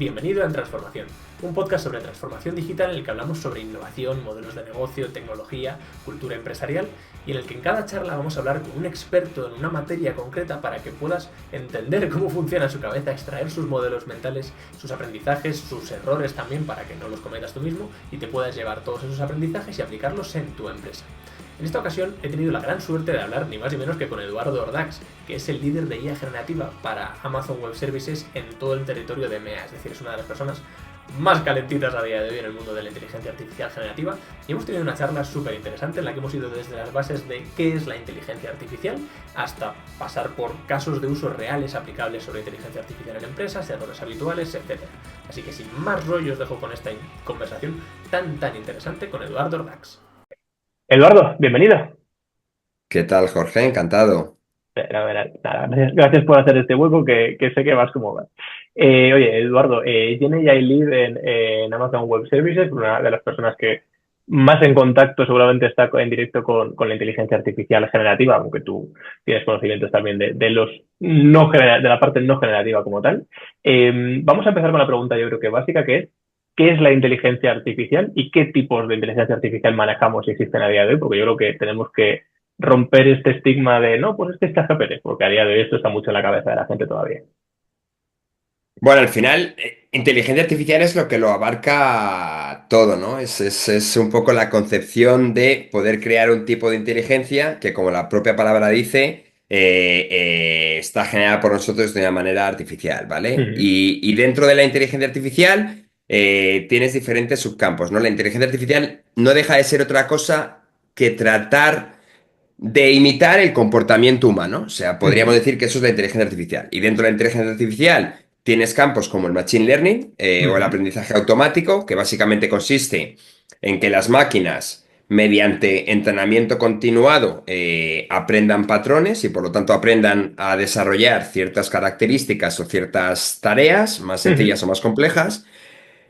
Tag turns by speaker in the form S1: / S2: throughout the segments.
S1: Bienvenido a En Transformación, un podcast sobre transformación digital en el que hablamos sobre innovación, modelos de negocio, tecnología, cultura empresarial y en el que en cada charla vamos a hablar con un experto en una materia concreta para que puedas entender cómo funciona su cabeza, extraer sus modelos mentales, sus aprendizajes, sus errores también para que no los cometas tú mismo y te puedas llevar todos esos aprendizajes y aplicarlos en tu empresa. En esta ocasión he tenido la gran suerte de hablar ni más ni menos que con Eduardo Ordax, que es el líder de IA generativa para Amazon Web Services en todo el territorio de EMEA, es decir, es una de las personas más calentitas a día de hoy en el mundo de la inteligencia artificial generativa, y hemos tenido una charla súper interesante en la que hemos ido desde las bases de qué es la inteligencia artificial hasta pasar por casos de uso reales aplicables sobre inteligencia artificial en empresas, errores habituales, etc. Así que sin más rollos dejo con esta conversación tan interesante con Eduardo Ordax. Eduardo, bienvenido.
S2: ¿Qué tal, Jorge? Encantado.
S1: Nada, gracias por hacer este hueco que sé que vas como vas. Oye, Eduardo, tiene ya el lead en Amazon Web Services, una de las personas que más en contacto seguramente está en directo con la inteligencia artificial generativa, aunque tú tienes conocimientos también de los de la parte no generativa como tal. Vamos a empezar con la pregunta, yo creo que básica, que es ¿qué es la inteligencia artificial y qué tipos de inteligencia artificial manejamos y existen a día de hoy? Porque yo creo que tenemos que romper este estigma de, no, pues es ChatGPT, porque a día de hoy esto está mucho en la cabeza de la gente todavía.
S2: Bueno, al final, inteligencia artificial es lo que lo abarca todo, ¿no? Es un poco la concepción de poder crear un tipo de inteligencia que, como la propia palabra dice, está generada por nosotros de una manera artificial, ¿vale?
S1: Ujú,
S2: Y dentro de la inteligencia artificial tienes diferentes subcampos, ¿no? La inteligencia artificial no deja de ser otra cosa que tratar de imitar el comportamiento humano. O sea, podríamos
S1: ujú,
S2: decir que eso es la inteligencia artificial. Y dentro de la inteligencia artificial tienes campos como el machine learning o el
S1: ujú,
S2: aprendizaje automático, que básicamente consiste en que las máquinas, mediante entrenamiento continuado, aprendan patrones y por lo tanto aprendan a desarrollar ciertas características o ciertas tareas más
S1: ujú,
S2: sencillas o más complejas.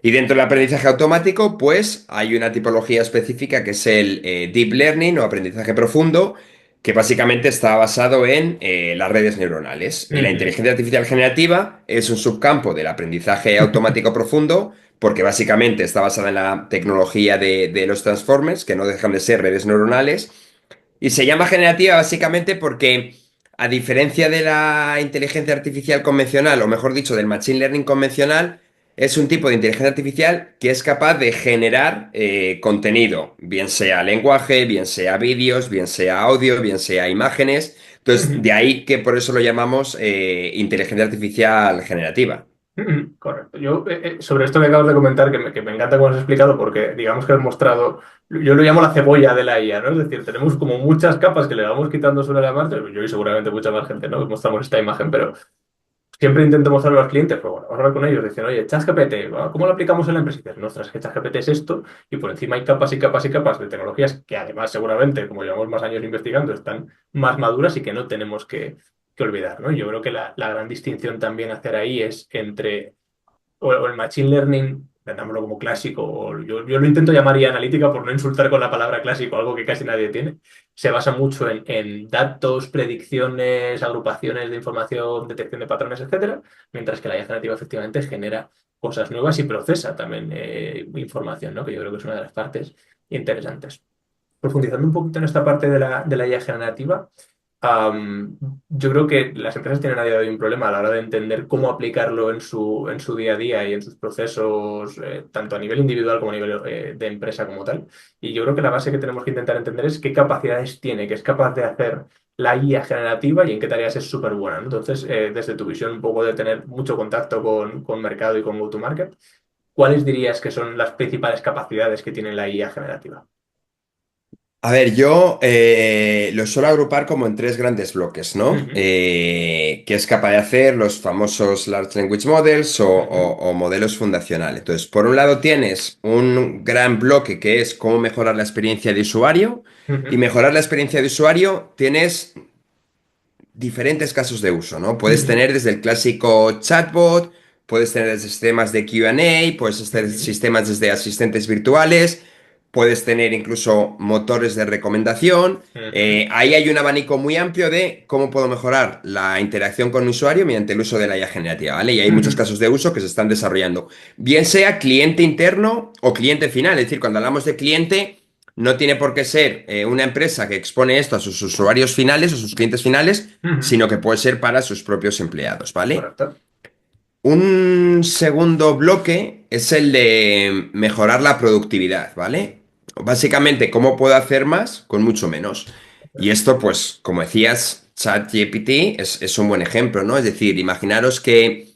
S2: Y dentro del aprendizaje automático, pues hay una tipología específica que es el deep learning o aprendizaje profundo, que básicamente está basado en las redes neuronales. Y la
S1: ujú.
S2: inteligencia artificial generativa es un subcampo del aprendizaje automático profundo, porque básicamente está basada en la tecnología de los transformers, que no dejan de ser redes neuronales. Y se llama generativa básicamente porque, a diferencia de la inteligencia artificial convencional, o mejor dicho, del machine learning convencional, es un tipo de inteligencia artificial que es capaz de generar contenido, bien sea lenguaje, bien sea vídeos, bien sea audio, bien sea imágenes. Entonces,
S1: Ujú.
S2: de ahí que por eso lo llamamos inteligencia artificial generativa.
S1: Correcto. Yo, sobre esto que acabas de comentar, que me encanta cómo has explicado, porque digamos que has mostrado, yo lo llamo la cebolla de la IA, ¿no? Es decir, tenemos como muchas capas que le vamos quitando sobre la marcha, yo y seguramente mucha más gente, ¿no? Que mostramos esta imagen, pero siempre intento mostrarlo a los clientes, pues bueno, vamos a hablar con ellos, dicen, oye, ChatGPT, ¿cómo lo aplicamos en la empresa? Y dicen, ostras, que ChatGPT es esto, y por encima hay capas y capas y capas de tecnologías que además seguramente, como llevamos más años investigando, están más maduras y que no tenemos que olvidar, ¿no? Yo creo que la gran distinción también a hacer ahí es entre o el machine learning, entendámoslo como clásico, o yo lo intento llamar IA analítica por no insultar con la palabra clásico, algo que casi nadie tiene, se basa mucho en datos, predicciones, agrupaciones de información, detección de patrones, etcétera, mientras que la IA generativa efectivamente genera cosas nuevas y procesa también información, ¿no? Que yo creo que es una de las partes interesantes. Profundizando un poquito en esta parte de la IA generativa, Am, yo creo que las empresas tienen a día de hoy un problema a la hora de entender cómo aplicarlo en su día a día y en sus procesos, tanto a nivel individual como a nivel de empresa como tal. Y yo creo que la base que tenemos que intentar entender es qué capacidades tiene, qué es capaz de hacer la IA generativa y en qué tareas es súper buena, ¿no? Entonces, desde tu visión un poco de tener mucho contacto con mercado y con go-to-market, ¿cuáles dirías que son las principales capacidades que tiene la IA generativa?
S2: A ver, yo lo suelo agrupar como en tres grandes bloques, ¿no?
S1: Ujú,
S2: Que es capaz de hacer los famosos Large Language Models
S1: ujú,
S2: o modelos fundacionales. Entonces, por un lado tienes un gran bloque que es cómo mejorar la experiencia de usuario, y
S1: ujú,
S2: mejorar la experiencia de usuario tienes diferentes casos de uso, ¿no? Puedes
S1: ujú,
S2: tener desde el clásico chatbot, puedes tener desde sistemas de Q&A, puedes tener
S1: ujú,
S2: sistemas desde asistentes virtuales. puedes tener incluso motores de recomendación.
S1: Ujú,
S2: Ahí hay un abanico muy amplio de cómo puedo mejorar la interacción con mi usuario mediante el uso de la IA generativa, ¿vale? Y hay muchos
S1: ujú,
S2: casos de uso que se están desarrollando, bien sea cliente interno o cliente final. Es decir, cuando hablamos de cliente, no tiene por qué ser una empresa que expone esto a sus usuarios finales o sus clientes finales,
S1: ujú.
S2: sino que puede ser para sus propios empleados, ¿vale?
S1: Correcto.
S2: Un segundo bloque es el de mejorar la productividad, ¿vale? Básicamente, ¿cómo puedo hacer más con mucho menos? Y esto, pues, como decías, ChatGPT es un buen ejemplo, ¿no? Es decir, imaginaros que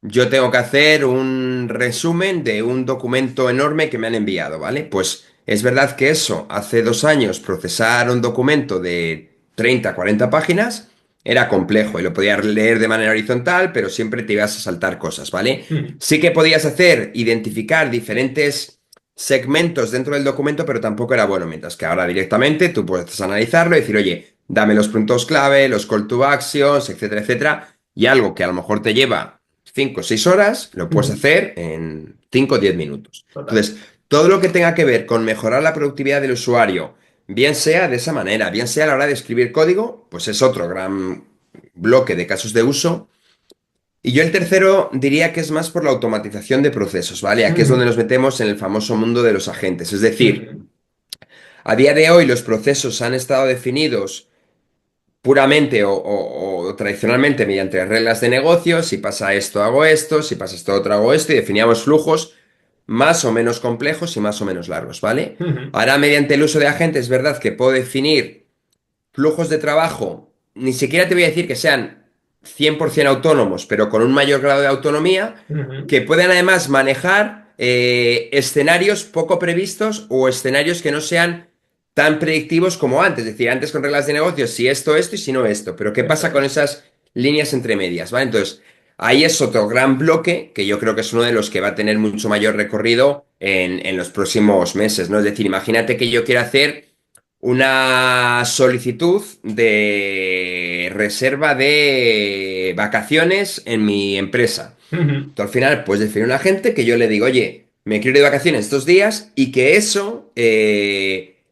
S2: yo tengo que hacer un resumen de un documento enorme que me han enviado, ¿vale? Pues es verdad que eso, hace 2 años, procesar un documento de 30, 40 páginas era complejo y lo podías leer de manera horizontal, pero siempre te ibas a saltar cosas, ¿vale?
S1: Ujú,
S2: Sí que podías hacer, identificar diferentes segmentos dentro del documento, pero tampoco era bueno, mientras que ahora directamente tú puedes analizarlo y decir, oye, dame los puntos clave, los call to actions, etcétera, etcétera, y algo que a lo mejor te lleva 5 o 6 horas, lo puedes
S1: ujú.
S2: hacer en 5 o 10 minutos.
S1: Total.
S2: Entonces, todo lo que tenga que ver con mejorar la productividad del usuario, bien sea de esa manera, bien sea a la hora de escribir código, pues es otro gran bloque de casos de uso. Y yo el tercero diría que es más por la automatización de procesos, ¿vale? Aquí es donde
S1: Ujú,
S2: nos metemos en el famoso mundo de los agentes. Es decir,
S1: ujú,
S2: a día de hoy los procesos han estado definidos puramente o tradicionalmente mediante reglas de negocio, si pasa esto hago esto, si pasa esto otro hago esto, y definíamos flujos más o menos complejos y más o menos largos, ¿vale?
S1: ujú.
S2: Ahora mediante el uso de agentes es verdad que puedo definir flujos de trabajo, ni siquiera te voy a decir que sean 100% autónomos, pero con un mayor grado de autonomía,
S1: Ujú.
S2: que puedan además manejar escenarios poco previstos o escenarios que no sean tan predictivos como antes. Es decir, antes con reglas de negocio, si esto y si no esto. Pero ¿qué
S1: Eso
S2: pasa con
S1: es.
S2: esas líneas entre medias? ¿Vale? Entonces, ahí es otro gran bloque que yo creo que es uno de los que va a tener mucho mayor recorrido en los próximos meses, ¿no? Es decir, imagínate que yo quiero hacer una solicitud de reserva de vacaciones en mi empresa.
S1: Ujú,
S2: Tú al final puedes definir un agente que yo le digo, oye, me quiero ir de vacaciones estos días y que eso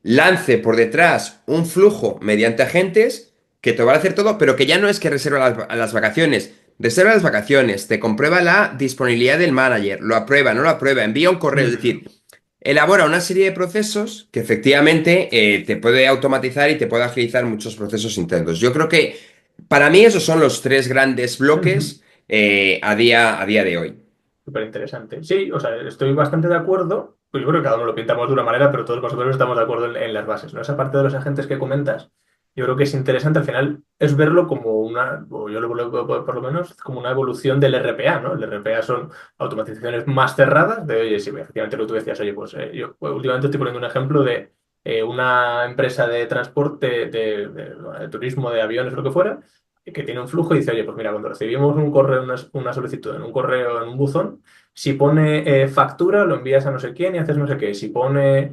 S2: lance por detrás un flujo mediante agentes que te va a hacer todo, pero que ya no es que reserva las vacaciones. Reserva las vacaciones, te comprueba la disponibilidad del manager, lo aprueba, no lo aprueba, envía un correo, es
S1: ujú.
S2: decir, elabora una serie de procesos que efectivamente te puede automatizar y te puede agilizar muchos procesos internos. Yo creo que para mí esos son los tres grandes
S1: Ujú.
S2: bloques a día de hoy.
S1: Súper interesante. Sí, o sea, estoy bastante de acuerdo. Pues yo creo que cada uno lo pintamos de una manera, pero todos más o menos estamos de acuerdo en las bases, ¿no? Esa parte de los agentes que comentas, yo creo que es interesante. Al final es verlo como una, o yo lo veo por lo menos, como una evolución del RPA, ¿no? El RPA son automatizaciones más cerradas de, oye, sí, efectivamente lo que tú decías, oye, pues yo últimamente estoy poniendo un ejemplo de una empresa de transporte, de turismo, de aviones, lo que fuera, que tiene un flujo y dice, oye, pues mira, cuando recibimos un correo, una solicitud en un correo, en un buzón, si pone factura, lo envías a no sé quién y haces no sé qué. Si pone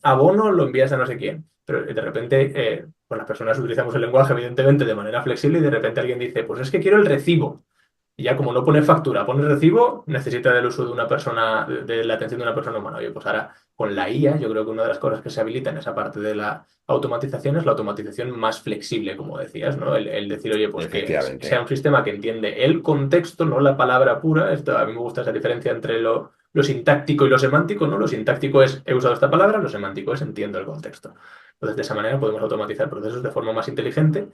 S1: abono, lo envías a no sé quién. Pero de repente, pues las personas utilizamos el lenguaje, evidentemente, de manera flexible y de repente alguien dice, pues es que quiero el recibo. Y ya como no pone factura, pone recibo, necesita del uso de una persona, de la atención de una persona humana. Oye, pues ahora con la IA, yo creo que una de las cosas que se habilita en esa parte de la automatización es la automatización más flexible, como decías, ¿no? El decir, oye, pues que sea
S2: Efectivamente.
S1: un sistema que entiende el contexto, no la palabra pura. Esto, a mí me gusta esa diferencia entre lo sintáctico y lo semántico, ¿no? Lo sintáctico es he usado esta palabra, lo semántico es entiendo el contexto. Entonces, de esa manera podemos automatizar procesos de forma más inteligente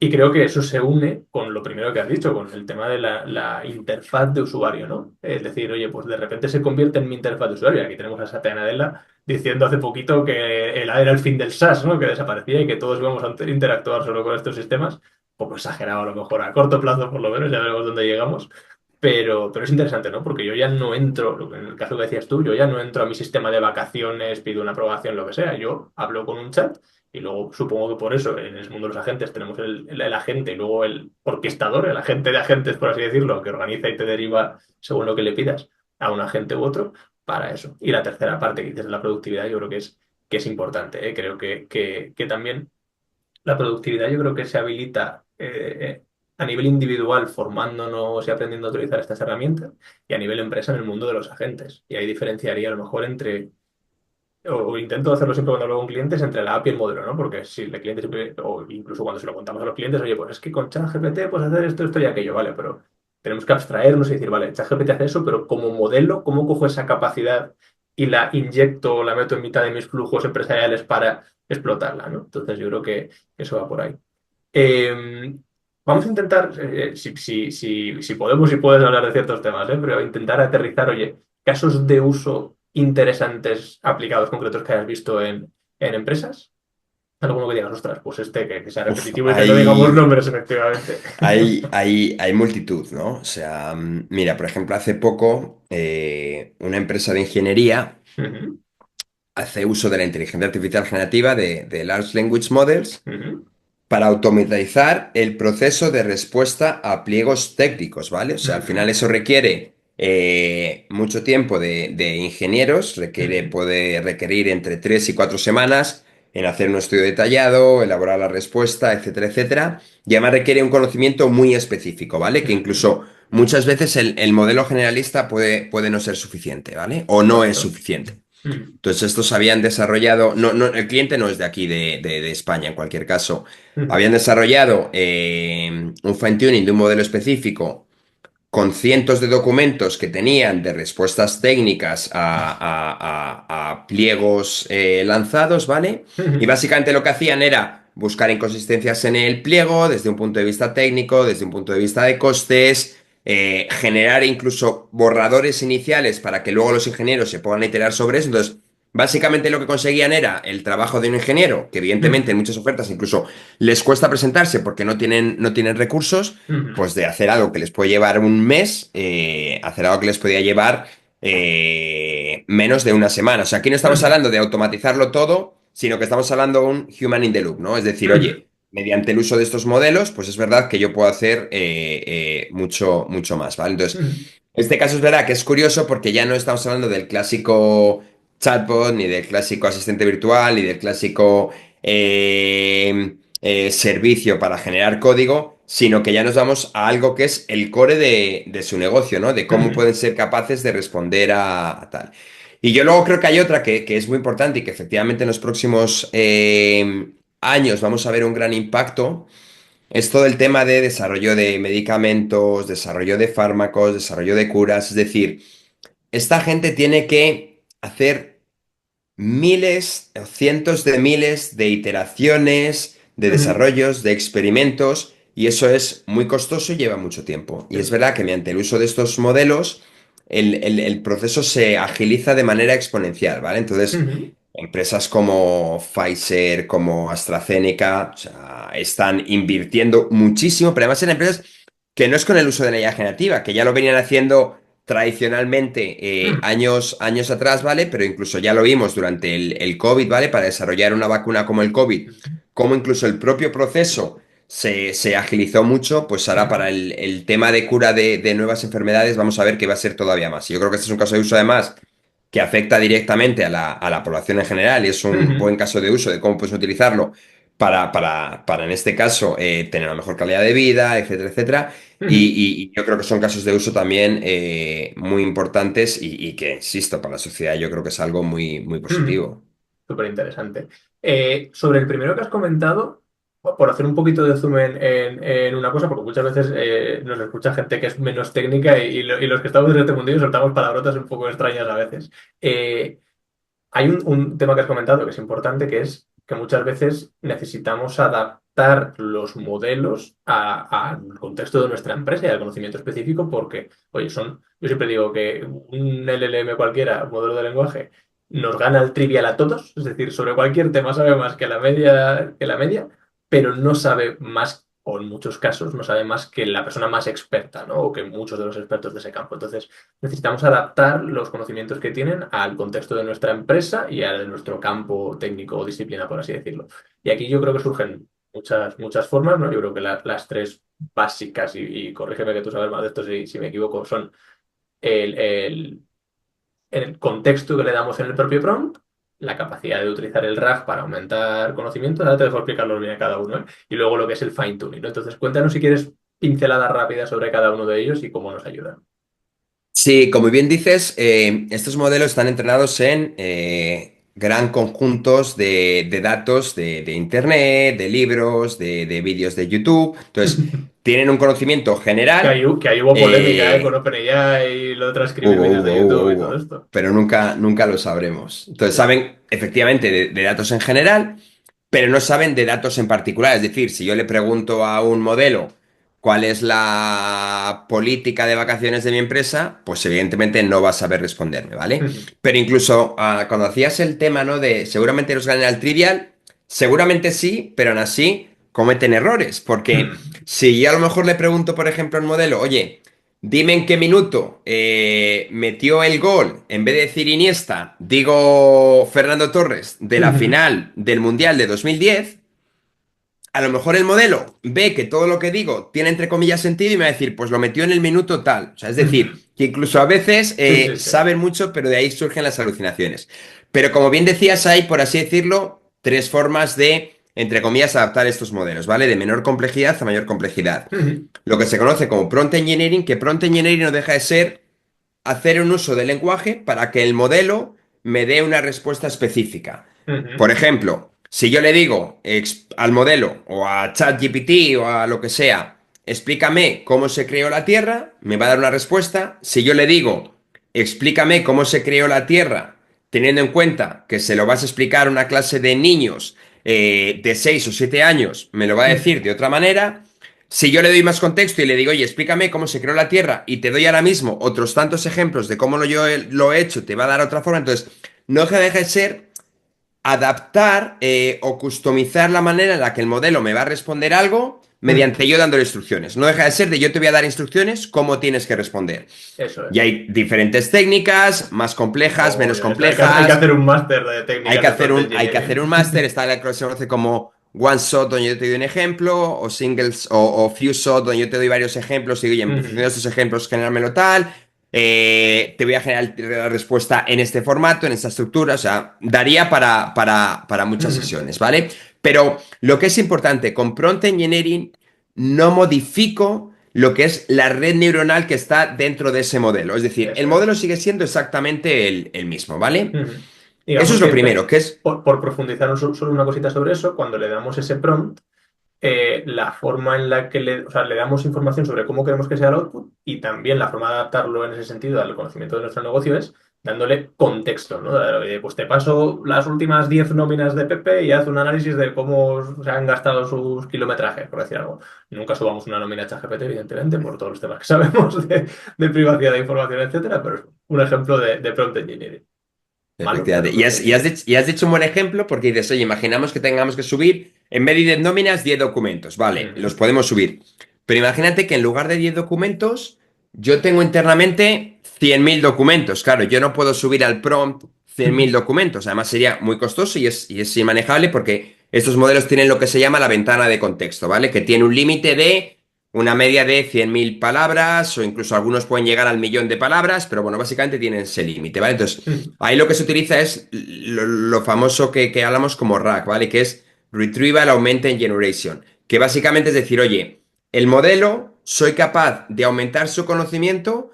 S1: y creo que eso se une con lo primero que has dicho, con el tema de la interfaz de usuario, ¿no? Es decir, oye, pues de repente se convierte en mi interfaz de usuario. Aquí tenemos a Satya Nadella diciendo hace poquito que era el fin del SaaS, ¿no? Que desaparecía y que todos íbamos a interactuar solo con estos sistemas. Un poco exagerado a lo mejor, a corto plazo por lo menos, ya veremos dónde llegamos. Pero es interesante, ¿no? Porque yo ya no entro, en el caso que decías tú, yo ya no entro a mi sistema de vacaciones, pido una aprobación, lo que sea. Yo hablo con un chat y luego supongo que por eso en el mundo de los agentes tenemos el agente y luego el orquestador, el agente de agentes, por así decirlo, que organiza y te deriva según lo que le pidas a un agente u otro para eso. Y la tercera parte que dices de la productividad, yo creo que es importante, ¿eh? Creo que también la productividad yo creo que se habilita a nivel individual formándonos y aprendiendo a utilizar estas herramientas y a nivel empresa en el mundo de los agentes. Y ahí diferenciaría a lo mejor entre o intento hacerlo siempre cuando hablo con clientes entre la API y el modelo, ¿no? Porque si el cliente siempre, o incluso cuando se lo contamos a los clientes, oye, pues es que con ChatGPT puedes hacer esto, esto y aquello, ¿vale? Pero tenemos que abstraernos y decir, vale, ChatGPT hace eso, pero como modelo, ¿cómo cojo esa capacidad y la inyecto o la meto en mitad de mis flujos empresariales para explotarla, ¿no? Entonces yo creo que eso va por ahí. Eh, Vamos a intentar, si podemos y puedes hablar de ciertos temas, pero intentar aterrizar, oye, casos de uso interesantes aplicados concretos que hayas visto en empresas. Alguno que digas, ostras, pues este que sea
S2: Uf,
S1: repetitivo y que no digamos nombres, efectivamente.
S2: hay multitud, ¿no? O sea, mira, por ejemplo, hace poco una empresa de ingeniería
S1: Ujú,
S2: hace uso de la inteligencia artificial generativa de Large Language Models
S1: ujú,
S2: para automatizar el proceso de respuesta a pliegos técnicos, ¿vale? O sea, al
S1: ujú,
S2: final eso requiere mucho tiempo de ingenieros,
S1: ujú,
S2: puede requerir entre 3 y 4 semanas en hacer un estudio detallado, elaborar la respuesta, etcétera, etcétera. Y además requiere un conocimiento muy específico, ¿vale? Que
S1: ujú.
S2: incluso muchas veces el modelo generalista puede no ser suficiente, ¿vale? O no es
S1: Correcto.
S2: suficiente.
S1: Ujú,
S2: Entonces, estos habían desarrollado, el cliente no es de aquí, de España, en cualquier caso.
S1: ujú,
S2: Habían desarrollado un fine-tuning de un modelo específico con cientos de documentos que tenían de respuestas técnicas a pliegos lanzados, ¿vale? Y
S1: ujú,
S2: básicamente lo que hacían era buscar inconsistencias en el pliego desde un punto de vista técnico, desde un punto de vista de costes, generar incluso borradores iniciales para que luego los ingenieros se puedan iterar sobre eso. Entonces, básicamente lo que conseguían era el trabajo de un ingeniero, que evidentemente en
S1: ujú,
S2: muchas ofertas incluso les cuesta presentarse porque no tienen recursos,
S1: ujú,
S2: pues de hacer algo que les puede llevar un mes, hacer algo que les podía llevar menos de una semana. O sea, aquí no estamos
S1: ujú,
S2: hablando de automatizarlo todo, sino que estamos hablando de un human in the loop, ¿no? Es decir,
S1: ujú,
S2: oye, mediante el uso de estos modelos, pues es verdad que yo puedo hacer mucho, mucho más, ¿vale? Entonces,
S1: ujú,
S2: este caso es verdad que es curioso porque ya no estamos hablando del clásico chatbot, ni del clásico asistente virtual, ni del clásico servicio para generar código, sino que ya nos vamos a algo que es el core de su negocio, ¿no? De cómo
S1: ujú,
S2: pueden ser capaces de responder a tal. Y yo luego creo que hay otra que es muy importante y que efectivamente en los próximos años vamos a ver un gran impacto. Es todo el tema de desarrollo de medicamentos, desarrollo de fármacos, desarrollo de curas. Es decir, esta gente tiene que hacer miles o cientos de miles de iteraciones, de
S1: ujú.
S2: desarrollos, de experimentos, y eso es muy costoso y lleva mucho tiempo. Y es
S1: Sí.
S2: verdad que mediante el uso de estos modelos, el proceso se agiliza de manera exponencial, ¿vale? Entonces,
S1: Ujú,
S2: empresas como Pfizer, como AstraZeneca, o sea, están invirtiendo muchísimo, pero además en empresas que no es con el uso de la IA generativa, que ya lo venían haciendo tradicionalmente
S1: ujú,
S2: años atrás, ¿vale? Pero incluso ya lo vimos durante el COVID, ¿vale? Para desarrollar una vacuna como el COVID, como incluso el propio proceso se agilizó mucho, pues ahora
S1: ujú,
S2: para el tema de cura de nuevas enfermedades vamos a ver que va a ser todavía más. Y yo creo que este es un caso de uso además que afecta directamente a la población en general y es un
S1: ujú,
S2: buen caso de uso de cómo puedes utilizarlo para en este caso, tener una mejor calidad de vida, etcétera, etcétera. Y,
S1: ujú,
S2: y yo creo que son casos de uso también muy importantes y que, insisto, para la sociedad yo creo que es algo muy, muy
S1: ujú.
S2: positivo.
S1: Súper interesante. Sobre el primero que has comentado, por hacer un poquito de zoom en una cosa, porque muchas veces nos escucha gente que es menos técnica y los que estamos en este mundillo soltamos palabrotas un poco extrañas a veces. Hay un tema que has comentado que es importante, que es que muchas veces necesitamos adaptar los modelos al contexto de nuestra empresa y al conocimiento específico, porque, oye, yo siempre digo que un LLM cualquiera, un modelo de lenguaje, nos gana el trivial a todos, es decir, sobre cualquier tema sabe más que la media, pero no sabe más, o en muchos casos no sabe más que la persona más experta, ¿no? O que muchos de los expertos de ese campo. Entonces, necesitamos adaptar los conocimientos que tienen al contexto de nuestra empresa y a nuestro campo técnico o disciplina, por así decirlo. Y aquí yo creo que surgen muchas formas, ¿no? Yo creo que las tres básicas, y corrígeme que tú sabes más de esto si me equivoco, son el, el, el contexto que le damos en el propio prompt, la capacidad de utilizar el RAG para aumentar conocimiento, ahora te dejo explicarlo bien a cada uno, ¿eh? Y luego lo que es el fine tuning, ¿no? Entonces, cuéntanos si quieres pinceladas rápidas sobre cada uno de ellos y cómo nos ayudan.
S2: Sí, como bien dices, estos modelos están entrenados en gran conjuntos de datos de Internet, de libros, de vídeos de YouTube. Entonces, tienen un conocimiento general.
S1: Que ahí hubo polémica, con
S2: eh,
S1: OpenAI y lo de transcribir
S2: Hubo,
S1: vídeos
S2: hubo,
S1: de
S2: hubo,
S1: YouTube y todo
S2: hubo.
S1: esto.
S2: Pero nunca lo sabremos. Entonces,
S1: Sí.
S2: saben efectivamente de datos en general, pero no saben de datos en particular. Es decir, si yo le pregunto a un modelo cuál es la política de vacaciones de mi empresa, pues evidentemente no va a saber responderme, ¿vale? Pero incluso cuando hacías el tema, ¿no? De seguramente nos ganen al trivial, seguramente sí, pero aún así cometen errores. Porque si yo a lo mejor le pregunto, por ejemplo, al modelo, oye, dime en qué minuto metió el gol, en vez de decir Iniesta, digo Fernando Torres, de la final del Mundial de 2010, a lo mejor el modelo ve que todo lo que digo tiene entre comillas sentido y me va a decir, pues lo metió en el minuto tal. O sea, es decir, que incluso a veces
S1: Sí, sí, sí.
S2: saben mucho, pero de ahí surgen las alucinaciones. Pero como bien decías, hay, por así decirlo, tres formas de, entre comillas, adaptar estos modelos, ¿vale? De menor complejidad a mayor complejidad. Lo que se conoce como prompt engineering, que prompt engineering no deja de ser hacer un uso del lenguaje para que el modelo me dé una respuesta específica. Por ejemplo, si yo le digo al modelo o a ChatGPT o a lo que sea, explícame cómo se creó la Tierra, me va a dar una respuesta. Si yo le digo, explícame cómo se creó la Tierra, teniendo en cuenta que se lo vas a explicar a una clase de niños de 6 o 7 años, me lo va a decir de otra manera. Si yo le doy más contexto y le digo, oye, explícame cómo se creó la Tierra y te doy ahora mismo otros tantos ejemplos de cómo yo lo he hecho, te va a dar otra forma. Entonces, no deja de ser adaptar o customizar la manera en la que el modelo me va a responder algo mediante yo dándole instrucciones. No deja de ser de yo te voy a dar instrucciones cómo tienes que responder.
S1: Eso
S2: Y
S1: es.
S2: hay diferentes técnicas, más complejas, menos
S1: Obvio, hay que
S2: complejas.
S1: hacer un máster de técnicas de prompt
S2: Hay que hacer un
S1: engineering.
S2: máster, está la que se conoce como one shot, donde yo te doy un ejemplo, o singles, o few shot, donde yo te doy varios ejemplos y digo, oye, en función de estos ejemplos, generármelo tal. Te voy a generar la respuesta en este formato, en esta estructura, o sea, daría para muchas sesiones, ¿vale? Pero lo que es importante, con Prompt Engineering no modifico lo que es la red neuronal que está dentro de ese modelo. Es decir, el
S1: Eso
S2: modelo
S1: es.
S2: sigue siendo exactamente el mismo, ¿vale?
S1: Ujú.
S2: Eso
S1: Digamos
S2: es lo
S1: que,
S2: primero, que es
S1: por profundizar solo una cosita sobre eso, cuando le damos ese prompt, la forma en la que o sea, le damos información sobre cómo queremos que sea el output y también la forma de adaptarlo en ese sentido al conocimiento de nuestro negocio es dándole contexto, ¿no? Pues te paso las últimas 10 nóminas de Pepe y haz un análisis de cómo se han gastado sus kilometrajes, por decir algo. Nunca subamos una nómina a ChatGPT, evidentemente, por todos los temas que sabemos de privacidad de información, etcétera, pero es un ejemplo de prompt engineering. Malo, pero
S2: efectivamente.
S1: prompt engineering.
S2: Y has dicho un buen ejemplo porque dices, oye, imaginamos que tengamos que subir, en vez de 10 nóminas, 10 documentos. Vale, los
S1: Ujú.
S2: podemos subir. Pero imagínate que en lugar de 10 documentos, yo tengo internamente 100.000 documentos. Claro, yo no puedo subir al prompt 100.000 documentos. Además, sería muy costoso y es inmanejable porque estos modelos tienen lo que se llama la ventana de contexto, ¿vale? Que tiene un límite de una media de 100.000 palabras o incluso algunos pueden llegar al millón de palabras, pero bueno, básicamente tienen ese límite, ¿vale? Entonces,
S1: Ujú.
S2: ahí lo que se utiliza es lo famoso que hablamos como RAG, ¿vale? Que es Retrieval Augmented Generation, que básicamente es decir, oye, el modelo soy capaz de aumentar su conocimiento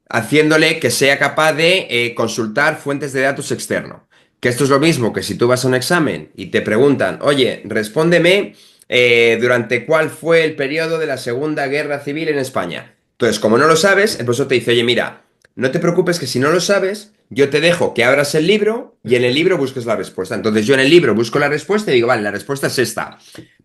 S2: haciéndole que sea capaz de consultar fuentes de datos externos. Que esto es lo mismo que si tú vas a un examen y te preguntan, oye, respóndeme durante cuál fue el periodo de la Segunda Guerra Civil en España. Entonces, como no lo sabes, el profesor te dice, oye, mira, no te preocupes que si no lo sabes, yo te dejo que abras el libro y en el libro busques la respuesta. Entonces yo en el libro busco la respuesta y digo, vale, la respuesta es esta.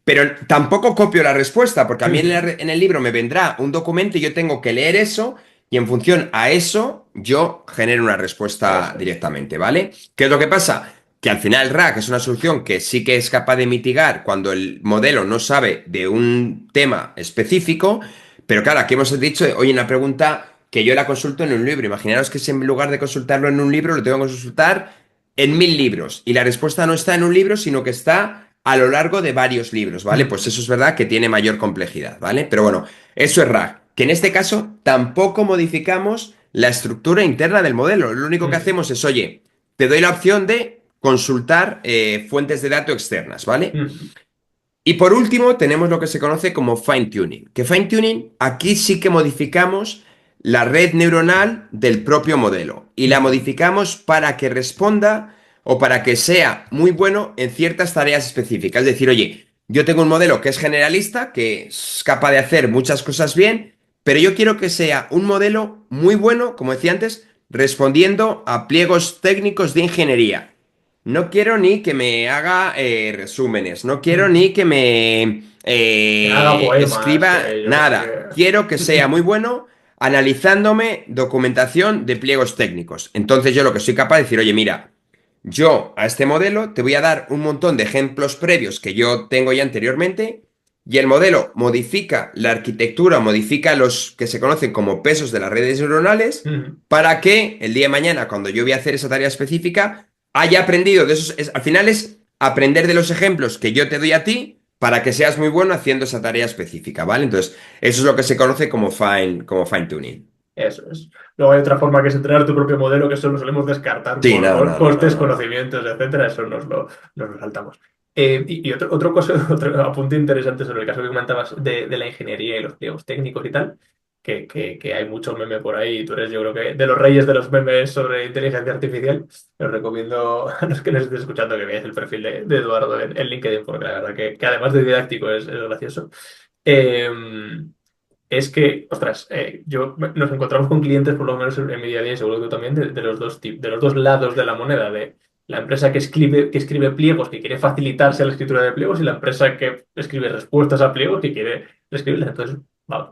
S2: Pero tampoco copio la respuesta, porque a mí
S1: Ujú.
S2: en el libro me vendrá un documento y yo tengo que leer eso y en función a eso yo genero una respuesta
S1: Eso es.
S2: directamente, ¿vale? ¿Qué es lo que pasa? Que al final RAG es una solución que sí que es capaz de mitigar cuando el modelo no sabe de un tema específico, pero claro, aquí hemos dicho, oye, una pregunta que yo la consulto en un libro. Imaginaros que si en lugar de consultarlo en un libro, lo tengo que consultar en 1.000 libros. Y la respuesta no está en un libro, sino que está a lo largo de varios libros, ¿vale? Pues
S1: Ujú.
S2: eso es verdad que tiene mayor complejidad, ¿vale? Pero bueno, eso es RAG. Que en este caso tampoco modificamos la estructura interna del modelo. Lo único que
S1: Ujú.
S2: hacemos es, oye, te doy la opción de consultar fuentes de datos externas, ¿vale?
S1: Ujú.
S2: Y por último, tenemos lo que se conoce como fine tuning. Que fine tuning, aquí sí que modificamos la red neuronal del propio modelo y la
S1: Ujú.
S2: modificamos para que responda o para que sea muy bueno en ciertas tareas específicas. Es decir, oye, yo tengo un modelo que es generalista, que es capaz de hacer muchas cosas bien, pero yo quiero que sea un modelo muy bueno, como decía antes, respondiendo a pliegos técnicos de ingeniería. No quiero ni que me haga resúmenes, no quiero
S1: Mm.
S2: ni que me
S1: Que haga poemas,
S2: escriba
S1: que yo que sé
S2: nada. Quiero que sea muy bueno analizándome documentación de pliegos técnicos. Entonces yo lo que soy capaz de decir, oye, mira, yo a este modelo te voy a dar un montón de ejemplos previos que yo tengo ya anteriormente y el modelo modifica la arquitectura, modifica los que se conocen como pesos de las redes neuronales
S1: Mm.
S2: para que el día de mañana, cuando yo voy a hacer esa tarea específica, haya aprendido de esos. Al final es aprender de los ejemplos que yo te doy a ti para que seas muy bueno haciendo esa tarea específica, ¿vale? Entonces, eso es lo que se conoce como fine tuning.
S1: Eso es. Luego hay otra forma que es entrenar tu propio modelo, que eso lo solemos descartar
S2: Sí,
S1: por
S2: no, no, no, no,
S1: costes,
S2: no, no.
S1: conocimientos, etcétera. Eso nos lo saltamos. Y otro, otro apunte interesante sobre el caso que comentabas de la ingeniería y los pliegos técnicos y tal, que hay mucho meme por ahí. Y tú eres, yo creo que, de los reyes de los memes sobre inteligencia artificial. Os recomiendo a los que nos estén escuchando que veáis el perfil de Eduardo en LinkedIn, porque la verdad que además de didáctico es gracioso. Eh, es que, ostras, nos encontramos con clientes, por lo menos en mi día a día, y seguro que tú también, de los dos, de los dos lados de la moneda, de la empresa que escribe pliegos, que quiere facilitarse la escritura de pliegos, y la empresa que escribe respuestas a pliegos, que quiere escribirlas. Entonces,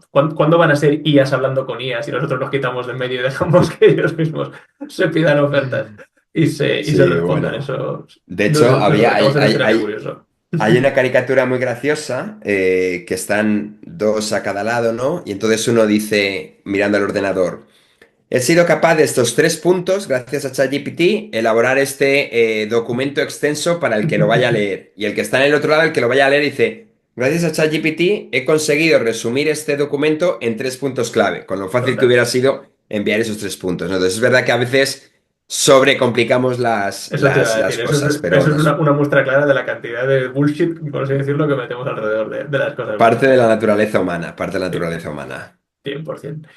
S1: ¿cuándo van a ser IAs hablando con IAs y nosotros nos quitamos de en medio y dejamos que ellos mismos se pidan ofertas y se
S2: Sí,
S1: respondan?
S2: bueno.
S1: Eso
S2: De hecho,
S1: nos
S2: había,
S1: acercamos a un escenario curioso.
S2: hay una caricatura muy graciosa que están dos a cada lado, ¿no? Y entonces uno dice, mirando al ordenador, he sido capaz de estos 3 puntos, gracias a ChatGPT, elaborar este documento extenso para el que lo vaya a leer. Y el que está en el otro lado, el que lo vaya a leer, dice, gracias a ChatGPT he conseguido resumir este documento en 3 puntos clave, con lo fácil que
S1: Total.
S2: hubiera sido enviar esos 3 puntos, ¿no? Entonces es verdad que a veces sobrecomplicamos
S1: Eso te iba a
S2: las
S1: decir,
S2: cosas, pero
S1: eso
S2: bueno,
S1: es
S2: es
S1: una muestra clara de la cantidad de bullshit, por así decirlo, que metemos alrededor de las cosas
S2: parte
S1: buenas.
S2: de la naturaleza humana, parte de la
S1: Sí,
S2: naturaleza humana.
S1: 100%.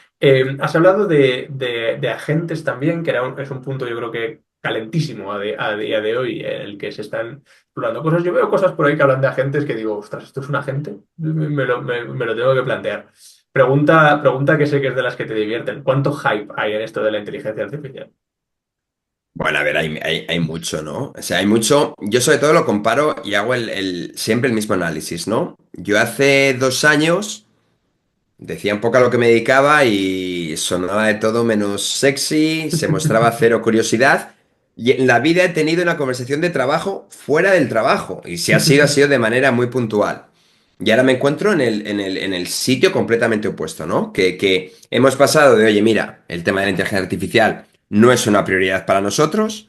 S1: Has hablado de agentes también, que es un punto yo creo que calentísimo a día de hoy, en el que se están explorando cosas. Yo veo cosas por ahí que hablan de agentes que digo, ostras, ¿esto es un agente? Me lo tengo que plantear. Pregunta que sé que es de las que te divierten. ¿Cuánto hype hay en esto de la inteligencia artificial?
S2: Bueno, a ver, hay mucho, ¿no? O sea, hay mucho. Yo sobre todo lo comparo y hago siempre el mismo análisis, ¿no? Yo hace 2 años decía un poco a lo que me dedicaba y sonaba de todo menos sexy, se mostraba cero curiosidad. Y en la vida he tenido una conversación de trabajo fuera del trabajo. Y si ha sido de manera muy puntual. Y ahora me encuentro en el sitio completamente opuesto, ¿no? Que hemos pasado de, oye, mira, el tema de la inteligencia artificial no es una prioridad para nosotros,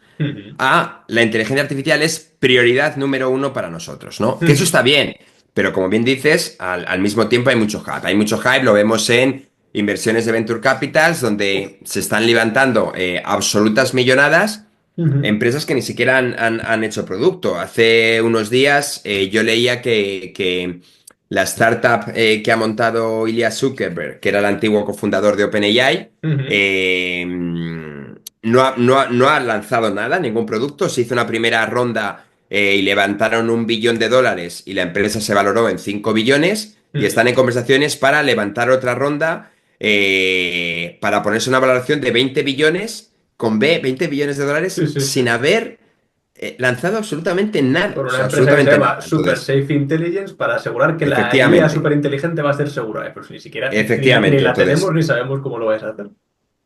S2: a la inteligencia artificial es prioridad número uno para nosotros, ¿no? Que eso está bien, pero como bien dices, al mismo tiempo hay mucho hype. Hay mucho hype, lo vemos en inversiones de Venture Capitals,
S1: Uf.
S2: donde se están levantando absolutas millonadas.
S1: Ujú.
S2: Empresas que ni siquiera han hecho producto. Hace unos días yo leía que la startup que ha montado Ilya Zuckerberg, que era el antiguo cofundador de OpenAI,
S1: Ujú.
S2: no ha lanzado nada, ningún producto. Se hizo una primera ronda y levantaron $1 billón y la empresa se valoró en 5 billones y
S1: Ujú.
S2: están en conversaciones para levantar otra ronda para ponerse una valoración de 20 billones con B, 20 billones de
S1: Sí,
S2: dólares
S1: sí.
S2: sin haber lanzado absolutamente nada,
S1: Por
S2: o
S1: una
S2: sea,
S1: empresa que se
S2: absolutamente
S1: llama
S2: nada.
S1: Super
S2: Entonces,
S1: Safe Intelligence para asegurar que la IA
S2: efectivamente,
S1: superinteligente va a ser segura. Pero si ni siquiera ni
S2: efectivamente,
S1: la tenemos
S2: entonces,
S1: ni sabemos cómo lo vais a hacer.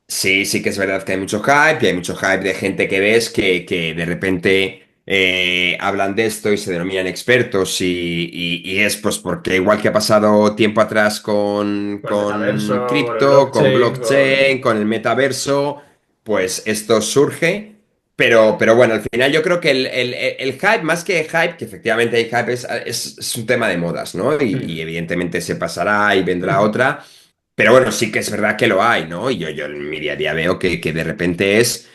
S2: sí, sí que es verdad que hay mucho hype y hay mucho hype de gente que ves que de repente hablan de esto y se denominan expertos y es pues porque igual que ha pasado tiempo atrás
S1: Con el
S2: con
S1: metaverso, con el
S2: cripto, con
S1: blockchain,
S2: blockchain,
S1: con...
S2: con el metaverso, pues esto surge. Pero bueno, al final yo creo que el hype, más que hype, que efectivamente hay hype, es un tema de modas, ¿no? Y
S1: Mm.
S2: evidentemente se pasará y vendrá
S1: Ujú.
S2: otra. Pero bueno, sí que es verdad que lo hay, ¿no? Y yo en mi día a día veo que de repente es.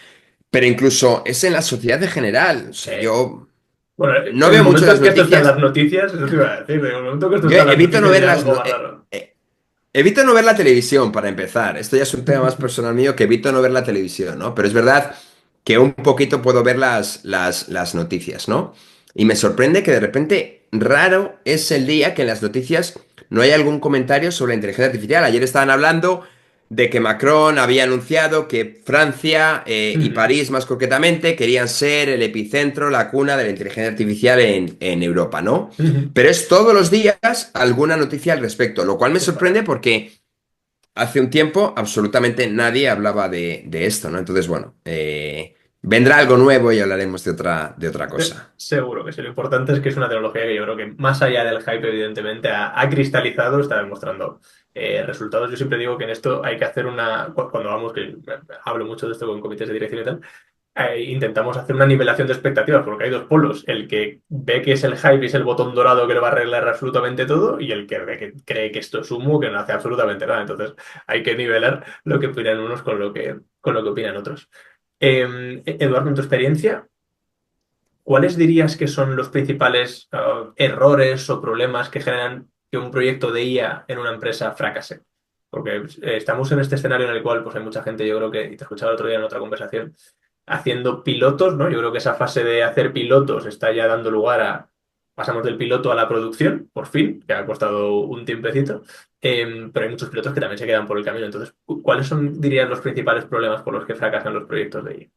S2: Pero incluso es en la sociedad en general. O
S1: Sí.
S2: sea, yo
S1: Bueno,
S2: no
S1: en el
S2: veo mucho
S1: momento
S2: las
S1: en que esto está en las
S2: noticias.
S1: noticias, eso te iba a decir, en el momento que esto
S2: Yo
S1: está en las
S2: evito no
S1: noticias
S2: ver
S1: ya algo va raro.
S2: evito no ver la televisión para empezar. Esto ya es un tema más personal mío que evito no ver la televisión, ¿no? Pero es verdad que un poquito puedo ver las noticias, ¿no? Y me sorprende que de repente raro es el día que en las noticias no hay algún comentario sobre la inteligencia artificial. Ayer estaban hablando de que Macron había anunciado que Francia y
S1: Ujú,
S2: París más concretamente querían ser el epicentro, la cuna de la inteligencia artificial en Europa, ¿no?
S1: ujú.
S2: Pero es todos los días alguna noticia al respecto, lo cual me
S1: Total.
S2: sorprende porque hace un tiempo absolutamente nadie hablaba de esto, ¿no? Entonces, bueno, vendrá algo nuevo y hablaremos de otra cosa.
S1: Seguro que sí. Lo importante es que es una tecnología que yo creo que más allá del hype, evidentemente, ha cristalizado, está demostrando resultados. Yo siempre digo que en esto hay que hacer cuando vamos, que hablo mucho de esto con comités de dirección y tal, intentamos hacer una nivelación de expectativas, porque hay dos polos, el que ve que es el hype y es el botón dorado que le va a arreglar absolutamente todo, y el que ve que cree que esto es humo, que no hace absolutamente nada. Entonces hay que nivelar lo que opinan unos con lo que opinan otros. Eduardo, en tu experiencia, ¿cuáles dirías que son los principales errores o problemas que generan que un proyecto de IA en una empresa fracase? Porque estamos en este escenario en el cual pues, hay mucha gente, yo creo que, y te escuchaba el otro día en otra conversación, haciendo pilotos, ¿no? Yo creo que esa fase de hacer pilotos está ya dando lugar pasamos del piloto a la producción, por fin, que ha costado un tiempecito, pero hay muchos pilotos que también se quedan por el camino. Entonces, ¿cuáles son, dirías, los principales problemas por los que fracasan los proyectos de IA?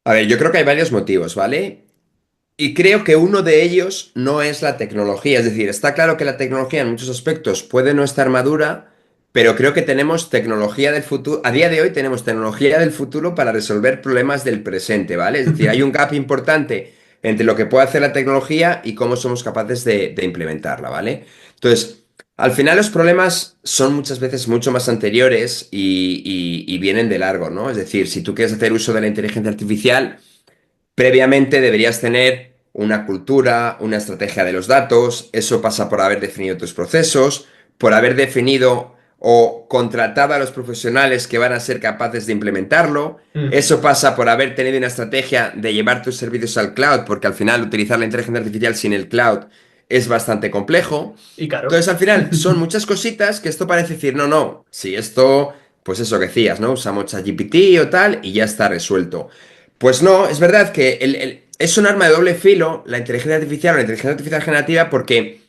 S2: A ver, yo creo que hay varios motivos, ¿vale? Y creo que uno de ellos no es la tecnología. Es decir, está claro que la tecnología en muchos aspectos puede no estar madura, pero creo que tenemos tecnología del futuro. A día de hoy tenemos tecnología del futuro para resolver problemas del presente, ¿vale? Es decir, hay un gap importante entre lo que puede hacer la tecnología y cómo somos capaces de implementarla, ¿vale? Entonces, al final los problemas son muchas veces mucho más anteriores y vienen de largo, ¿no? Es decir, si tú quieres hacer uso de la inteligencia artificial, previamente deberías tener una cultura, una estrategia de los datos, eso pasa por haber definido tus procesos, por haber definido o contratado a los profesionales que van a ser capaces de implementarlo,
S1: Ujú.
S2: eso pasa por haber tenido una estrategia de llevar tus servicios al cloud, porque al final utilizar la inteligencia artificial sin el cloud es bastante complejo.
S1: Y caro.
S2: Entonces al final son muchas cositas que esto parece decir, no, no, si esto, pues eso que decías, ¿no? Usamos ChatGPT o tal y ya está resuelto. Pues no, es verdad que es un arma de doble filo la inteligencia artificial o la inteligencia artificial generativa porque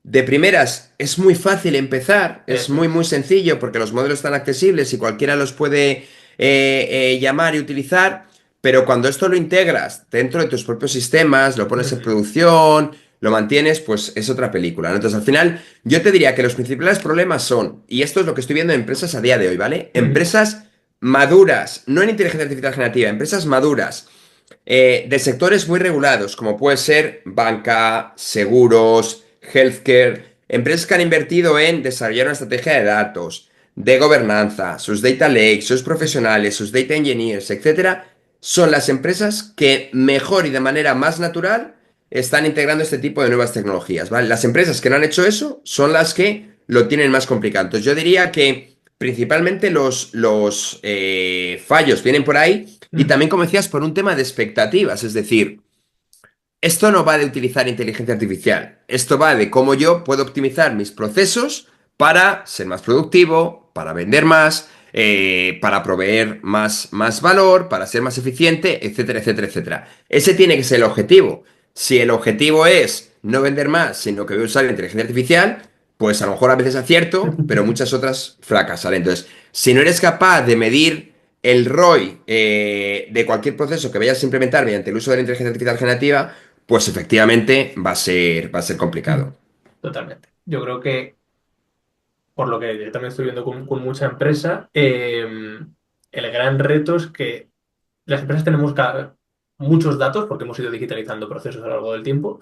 S2: de primeras es muy fácil empezar, es
S1: Eso
S2: muy
S1: es.
S2: muy sencillo porque los modelos están accesibles y cualquiera los puede llamar y utilizar, pero cuando esto lo integras dentro de tus propios sistemas, lo pones en
S1: Ujú,
S2: producción, lo mantienes, pues es otra película, ¿no? Entonces al final yo te diría que los principales problemas son, y esto es lo que estoy viendo en empresas a día de hoy, ¿vale?
S1: ujú,
S2: Empresas maduras, no en inteligencia artificial generativa, empresas maduras, de sectores muy regulados, como puede ser banca, seguros, healthcare, empresas que han invertido en desarrollar una estrategia de datos, de gobernanza, sus data lakes, sus profesionales, sus data engineers, etcétera, son las empresas que mejor y de manera más natural están integrando este tipo de nuevas tecnologías, ¿vale? Las empresas que no han hecho eso son las que lo tienen más complicado. Entonces, yo diría que principalmente los fallos vienen por ahí y
S1: ujú.
S2: también, como decías, por un tema de expectativas. Es decir, esto no va de utilizar inteligencia artificial. Esto va de cómo yo puedo optimizar mis procesos para ser más productivo, para vender más, para proveer más valor, para ser más eficiente, etcétera, etcétera, etcétera. Ese tiene que ser el objetivo. Si el objetivo es no vender más, sino que voy a usar la inteligencia artificial, pues a lo mejor a veces acierto, pero muchas otras fracasaré. Entonces, si no eres capaz de medir el ROI de cualquier proceso que vayas a implementar mediante el uso de la inteligencia artificial generativa, pues efectivamente va a ser complicado.
S1: Totalmente. Yo creo que, por lo que yo también estoy viendo con mucha empresa, el gran reto es que las empresas tenemos muchos datos porque hemos ido digitalizando procesos a lo largo del tiempo,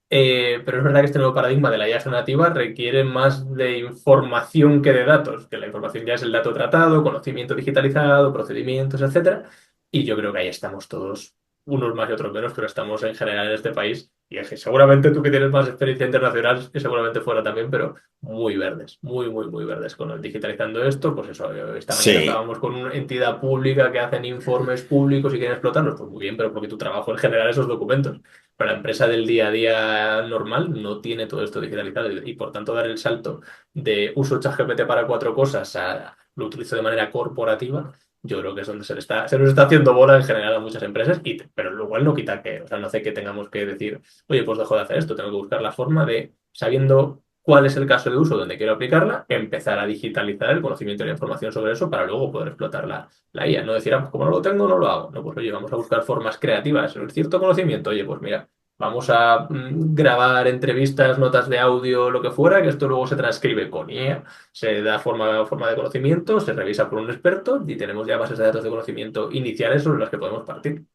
S1: pero es verdad que este nuevo paradigma de la IA generativa requiere más de información que de datos, que la información ya es el dato tratado, conocimiento digitalizado, procedimientos, etcétera, y yo creo que ahí estamos todos, unos más y otros menos, pero estamos en general en este país, y es que seguramente tú que tienes más experiencia internacional, y seguramente fuera también, pero muy verdes, muy, muy, muy verdes con el digitalizando esto. Pues eso, esta mañana
S2: Sí,
S1: hablábamos con una entidad pública que hacen informes públicos y quieren explotarlos. Pues muy bien, pero porque tu trabajo es generar esos documentos. Pero la empresa del día a día normal no tiene todo esto digitalizado y por tanto dar el salto de uso ChatGPT para cuatro cosas a lo utilizo de manera corporativa, yo creo que es donde se nos está haciendo bola en general a muchas empresas, pero lo cual no quita que, o sea, no hace que tengamos que decir, oye, pues dejo de hacer esto, tengo que buscar la forma de, sabiendo cuál es el caso de uso donde quiero aplicarla, empezar a digitalizar el conocimiento y la información sobre eso para luego poder explotar la IA. No decir, ah, pues como no lo tengo, no lo hago. No, pues oye, vamos a buscar formas creativas, un cierto conocimiento, oye, pues mira. Vamos a grabar entrevistas, notas de audio, lo que fuera, que esto luego se transcribe con IA, se da forma de conocimiento, se revisa por un experto y tenemos ya bases de datos de conocimiento iniciales sobre las que podemos partir.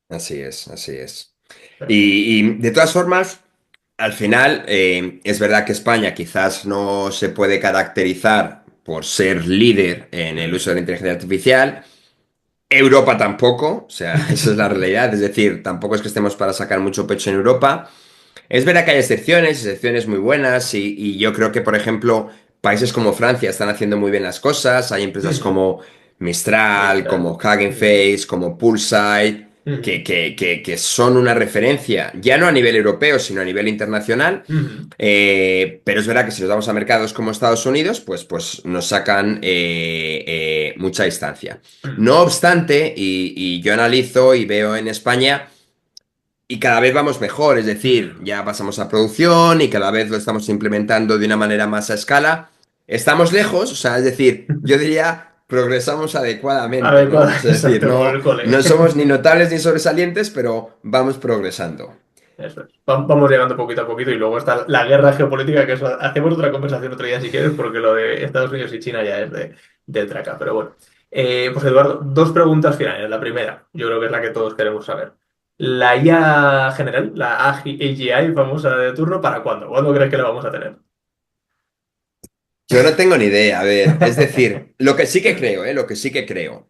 S2: Así es, así es.
S1: Pero,
S2: Y de todas formas, al final, es verdad que España quizás no se puede caracterizar por ser líder en el uso de la inteligencia artificial. Europa tampoco, o sea, esa es la realidad. Es decir, tampoco es que estemos para sacar mucho pecho en Europa. Es verdad que hay excepciones muy buenas, y yo creo que, por ejemplo, países como Francia están haciendo muy bien las cosas. Hay empresas
S1: ujú,
S2: como Mistral,
S1: Mistral.
S2: como Hugging
S1: Ujú,
S2: Face, como Poolside,
S1: ujú,
S2: que son una referencia, ya no a nivel europeo, sino a nivel internacional.
S1: ujú,
S2: Pero es verdad que si nos vamos a mercados como Estados Unidos, pues nos sacan mucha distancia.
S1: ujú,
S2: No obstante, y yo analizo y veo en España, y cada vez vamos mejor, es decir,
S1: ujú.
S2: ya pasamos a producción y cada vez lo estamos implementando de una manera más a escala. Estamos lejos, o sea, es decir, yo diría, progresamos adecuadamente, ¿no?
S1: Adecuada,
S2: Es decir,
S1: exacto, como en
S2: no,
S1: el cole.
S2: no somos ni notables ni sobresalientes, pero vamos progresando.
S1: Eso es. Vamos llegando poquito a poquito y luego está la guerra geopolítica, que eso hacemos otra conversación otro día si quieres, porque lo de Estados Unidos y China ya es de traca. Pero bueno. Pues Eduardo, dos preguntas finales. La primera, yo creo que es la que todos queremos saber. La IA general, la AGI famosa de turno, ¿para cuándo? ¿Cuándo crees que la vamos a tener?
S2: Yo no tengo ni idea, a ver, es decir, lo que sí que creo, lo que sí que creo.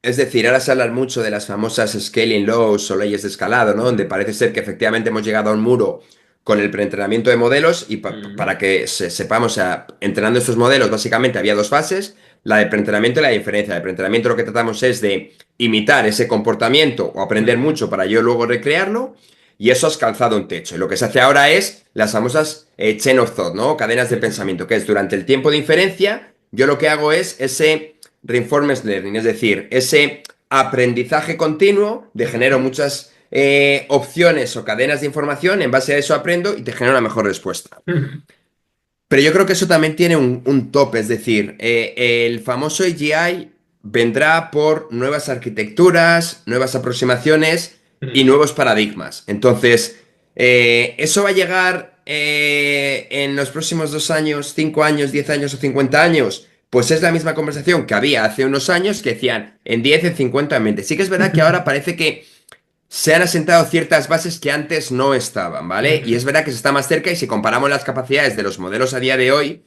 S2: Es decir, ahora se habla mucho de las famosas scaling laws o leyes de escalado, ¿no? Donde
S1: Ujú,
S2: parece ser que efectivamente hemos llegado a un muro con el preentrenamiento de modelos, y
S1: ujú,
S2: para que sepamos, o sea, entrenando estos modelos básicamente había dos fases, la de preentrenamiento y la de inferencia. De preentrenamiento lo que tratamos es de imitar ese comportamiento o aprender
S1: ujú,
S2: mucho para yo luego recrearlo, y eso has calzado un techo. Y lo que se hace ahora es las famosas chain of thought, ¿no? Cadenas de
S1: ujú,
S2: pensamiento, que es durante el tiempo de inferencia, yo lo que hago es ese reinforcement learning, es decir, ese aprendizaje continuo, de genero
S1: ujú,
S2: muchas opciones o cadenas de información, en base a eso aprendo y te genero una mejor respuesta.
S1: ujú,
S2: Pero yo creo que eso también tiene un tope, es decir, el famoso AGI vendrá por nuevas arquitecturas, nuevas aproximaciones y
S1: ujú,
S2: nuevos paradigmas. Entonces, ¿eso va a llegar en los próximos 2 años, 5 años, 10 años o 50 años? Pues es la misma conversación que había hace unos años, que decían en 10, en 50, en 20. Sí que es verdad que ahora parece que se han asentado ciertas bases que antes no estaban, ¿vale? Y
S1: ujú.
S2: es verdad que se está más cerca, y si comparamos las capacidades de los modelos a día de hoy,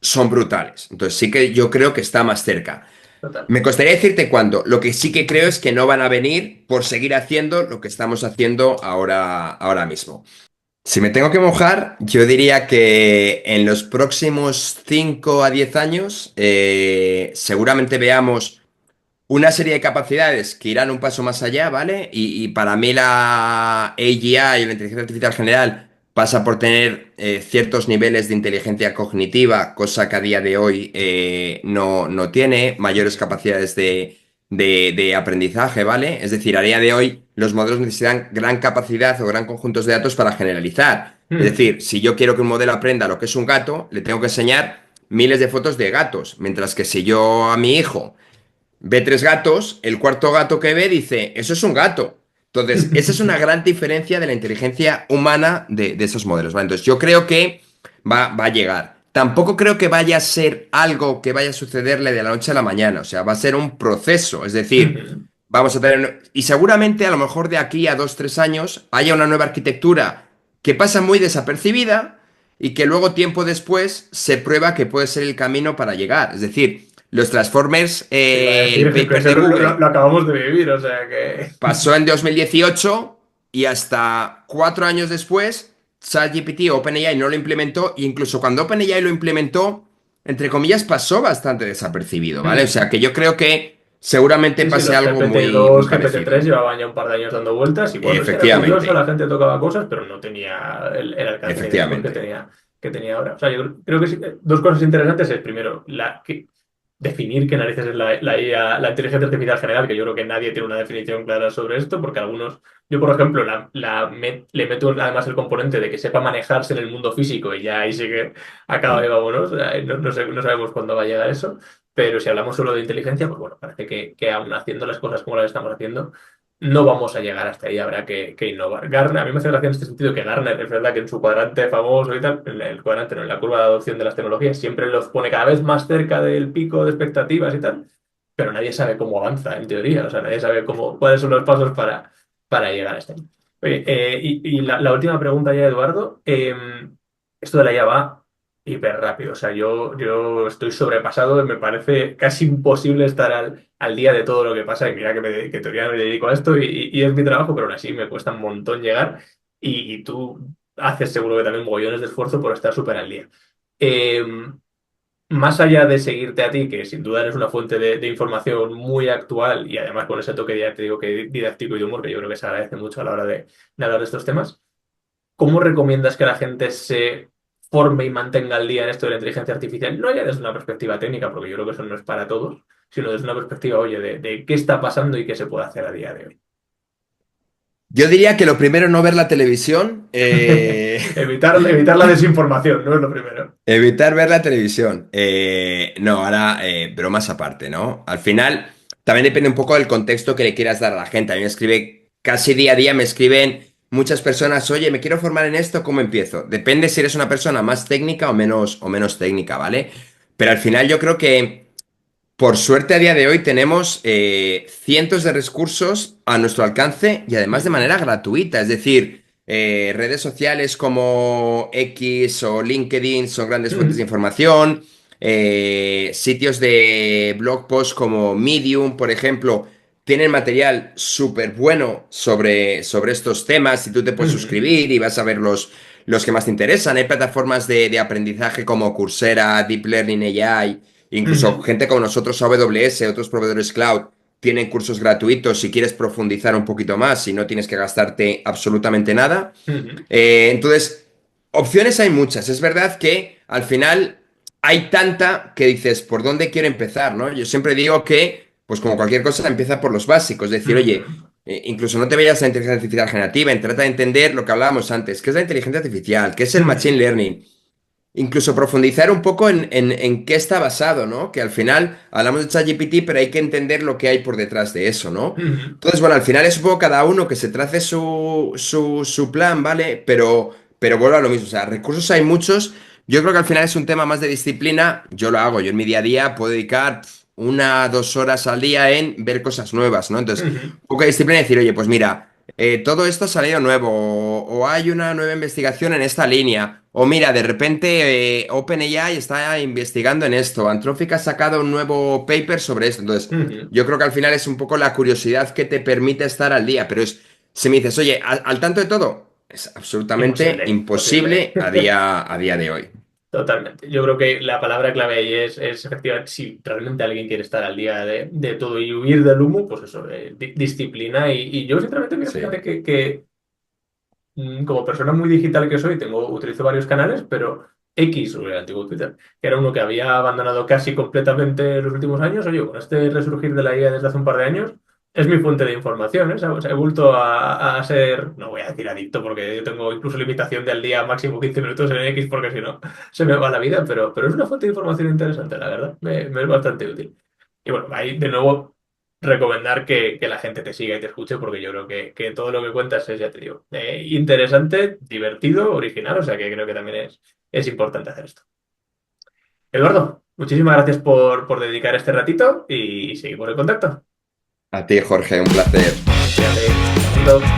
S2: son brutales. Entonces sí que yo creo que está más cerca.
S1: Total.
S2: Me costaría decirte cuándo. Lo que sí que creo es que no van a venir por seguir haciendo lo que estamos haciendo ahora mismo. Si me tengo que mojar, yo diría que en los próximos 5 a 10 años seguramente veamos una serie de capacidades que irán un paso más allá, ¿vale? Y para mí la AGI, la inteligencia artificial general, pasa por tener ciertos niveles de inteligencia cognitiva, cosa que a día de hoy no tiene, mayores
S1: Ujú,
S2: capacidades de aprendizaje, ¿vale? Es decir, a día de hoy los modelos necesitan gran capacidad o gran conjuntos de datos para generalizar. Es
S1: ujú,
S2: decir, si yo quiero que un modelo aprenda lo que es un gato, le tengo que enseñar miles de fotos de gatos, mientras que si yo a mi hijo ve tres gatos, el cuarto gato que ve dice, eso es un gato. Entonces, esa es una gran diferencia de la inteligencia humana de esos modelos, ¿vale? Entonces, yo creo que va a llegar. Tampoco creo que vaya a ser algo que vaya a sucederle de la noche a la mañana, o sea, va a ser un proceso, es decir,
S1: ujú.
S2: vamos a tener, y seguramente a lo mejor de aquí a 2, 3 años haya una nueva arquitectura que pasa muy desapercibida y que luego tiempo después se prueba que puede ser el camino para llegar. Es decir, los Transformers,
S1: Te iba a
S2: el
S1: decir que
S2: paper
S1: eso
S2: de
S1: lo
S2: Google,
S1: acabamos de vivir, o sea que.
S2: pasó en 2018, y hasta 4 años después, ChatGPT o OpenAI no lo implementó, e incluso cuando OpenAI lo implementó, entre comillas, pasó bastante desapercibido, ¿vale? O sea
S1: Ujú.
S2: que yo creo que seguramente
S1: Sí, sí,
S2: pase
S1: los
S2: algo muy
S1: GPT-2, GPT-3
S2: parecido.
S1: llevaban ya un par de años dando vueltas y bueno, sí era curioso, la
S2: Efectivamente,
S1: gente tocaba cosas, pero no tenía el alcance ni el impacto
S2: efectivamente.
S1: que tenía ahora. O sea, yo creo que sí, dos cosas interesantes es, primero, definir qué narices es la IA, la inteligencia artificial general, que yo creo que nadie tiene una definición clara sobre esto, porque algunos, yo por ejemplo, le meto además el componente de que sepa manejarse en el mundo físico y ya ahí sí que acaba de
S2: Mm.
S1: vámonos, no sabemos cuándo va a llegar eso, pero si hablamos solo de inteligencia, pues bueno, parece que aún haciendo las cosas como las estamos haciendo, no vamos a llegar hasta ahí, habrá que innovar. Gartner, a mí me hace gracia en este sentido que Gartner, es verdad que en su cuadrante famoso y tal, en el cuadrante, no, en la curva de adopción de las tecnologías, siempre los pone cada vez más cerca del pico de expectativas y tal, pero nadie sabe cómo avanza, en teoría, o sea, nadie sabe cuáles son los pasos para llegar a este. Oye, y la última pregunta ya, Eduardo, esto de la IA va hiper rápido, o sea, yo estoy sobrepasado, me parece casi imposible estar al día de todo lo que pasa. Y mira que en teoría me dedico a esto y es mi trabajo, pero aún así me cuesta un montón llegar. Y tú haces seguro que también mogollones de esfuerzo por estar súper al día. Eh, Más allá de seguirte a ti, que sin duda eres una fuente de información muy actual y además con ese toque, ya te digo, que didáctico y de humor, que yo creo que se agradece mucho a la hora de hablar de estos temas, ¿cómo recomiendas que la gente se forme y mantenga al día en esto de la inteligencia artificial? No ya desde una perspectiva técnica, porque yo creo que eso no es para todos, sino desde una perspectiva, oye, de qué está pasando y qué se puede hacer a día de hoy.
S2: Yo diría que lo primero, no ver la televisión.
S1: Evitar la desinformación, no es lo primero.
S2: Evitar ver la televisión. No, ahora, bromas aparte, ¿no? Al final, también depende un poco del contexto que le quieras dar a la gente. A mí me escribe, casi día a día me escriben muchas personas, oye, me quiero formar en esto, ¿cómo empiezo? Depende si eres una persona más técnica o menos técnica, ¿vale? Pero al final yo creo que, por suerte, a día de hoy tenemos cientos de recursos a nuestro alcance y además de
S1: Ujú,
S2: manera gratuita. Es decir, redes sociales como X o LinkedIn son grandes fuentes de
S1: ujú,
S2: información. Sitios de blog post como Medium, por ejemplo, tienen material súper bueno sobre estos temas y tú te puedes
S1: ujú,
S2: suscribir y vas a ver los que más te interesan. Hay plataformas de aprendizaje como Coursera, Deep Learning AI. Incluso
S1: ujú,
S2: gente como nosotros, AWS, otros proveedores cloud, tienen cursos gratuitos si quieres profundizar un poquito más y no tienes que gastarte absolutamente nada.
S1: ujú,
S2: Entonces, opciones hay muchas. Es verdad que al final hay tanta que dices, ¿por dónde quiero empezar? ¿No? Yo siempre digo que, pues como cualquier cosa, empieza por los básicos. Es decir, oye,
S1: ujú,
S2: incluso no te vayas a la inteligencia artificial generativa, trata de entender lo que hablábamos antes, qué es la inteligencia artificial, qué es el machine
S1: ujú,
S2: learning. Incluso profundizar un poco en qué está basado, ¿no? Que al final hablamos de ChatGPT, pero hay que entender lo que hay por detrás de eso, ¿no?
S1: ujú,
S2: Entonces, bueno, al final es un poco cada uno que se trace su plan, ¿vale? Pero vuelvo a lo mismo, o sea, recursos hay muchos. Yo creo que al final es un tema más de disciplina. Yo lo hago, yo en mi día a día puedo dedicar 1, 2 horas al día en ver cosas nuevas, ¿no? Entonces,
S1: ujú,
S2: un poco de disciplina y decir, oye, pues mira. Todo esto ha salido nuevo, o hay una nueva investigación en esta línea, o mira, de repente OpenAI está investigando en esto, Anthropic ha sacado un nuevo paper sobre esto, entonces
S1: ujú.
S2: yo creo que al final es un poco la curiosidad que te permite estar al día, pero si me dices, oye, al tanto de todo, es absolutamente
S1: Imposible, imposible.
S2: imposible a día de hoy.
S1: Totalmente. Yo creo que la palabra clave ahí es efectivamente, si realmente alguien quiere estar al día de todo y huir del humo, pues eso, disciplina. Y yo, sinceramente, mira,
S2: Sí.
S1: fíjate que como persona muy digital que soy, utilizo varios canales, pero X, o el antiguo Twitter, que era uno que había abandonado casi completamente en los últimos años, oye, con este resurgir de la IA desde hace un par de años, es mi fuente de información, ¿eh? O sea, he vuelto a ser, no voy a decir adicto, porque yo tengo incluso limitación de al día máximo 15 minutos en X, porque si no se me va la vida, pero es una fuente de información interesante, la verdad, me es bastante útil. Y bueno, ahí de nuevo recomendar que la gente te siga y te escuche, porque yo creo que todo lo que cuentas es, ya te digo, interesante, divertido, original, o sea que creo que también es importante hacer esto. Eduardo, muchísimas gracias por dedicar este ratito y seguimos en contacto.
S2: A ti, Jorge, un placer.
S1: Cuídate, hasta pronto.